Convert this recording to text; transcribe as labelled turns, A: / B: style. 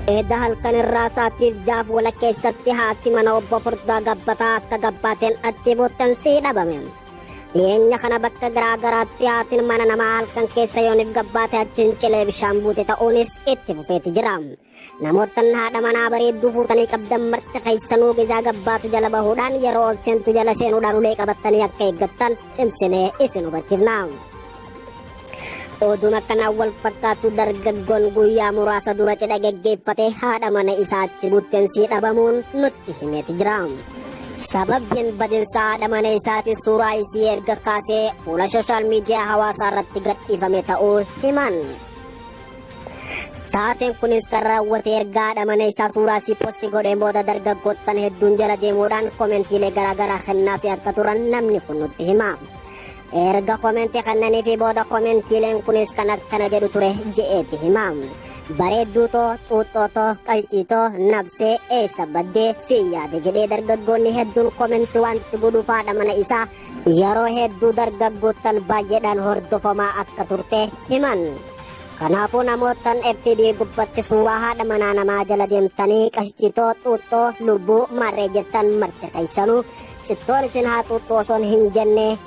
A: Dahal kan irraasaatiif jaaf wala keessatti haati mana obbo Furdaa Gabbataa akka gabbaateen achi buuttan sii dhabame. Dhiyeenya kana bakka garaa garaatti haatiin mana namaa halkan keessa yooniif gabbaate achiin cilee bishaan buute ta'uunis itti fufeeti jira. Namoottan haadha manaa bareedduu fuutanii qabdan marti keessanuu gizaa gabbaatu jala bahuudhaan yeroo ol seentu jala seenuudhaan ulee qabattanii akka eeggattan cimsinee isin hubachiifna. Oduma kanaan wal fakkaatu dargaggoon guyyaa muraasa dura cidha geggeeffate haadha mana isaa achi buutteen sii dhabamuun nutti himeeti jira. Sababbiin badinsa haadha mana isaati suuraa isii erga kaasee fuula sooshaal miidiyaa hawaasaa irratti gadhiifame ta'uu himan. Taateen kunis kan raawwate erga haadha mana isaa suuraa isii posti godheen booda dargaggoottan hedduun jala deemuudhaan koomentiilee garaagaraa kennaa fi akka turan namni kun nutti hima. Erga koomenti kennanii fi booda koomentiileen kunis kan akkana jedhu ture je'eeti hima. Bareedduutoo, xuuxxootoo, qalciitoo, nabsee, eessa baddee si yaade jedhee dargaggoonni hedduun koomentii wanti godhuuf haadha mana isaa yeroo hedduu dargaggoottan baay'eedhaan hordofamaa akka turte himan. Kanaafuu namoottan FB gubbatti suuraa haadha manaa namaa jala deemtanii qalciitoo, xuuxxoo, lubbuu marree jettan marti keessanuu cittoon isin haa xuuxxoo osoo hin jenne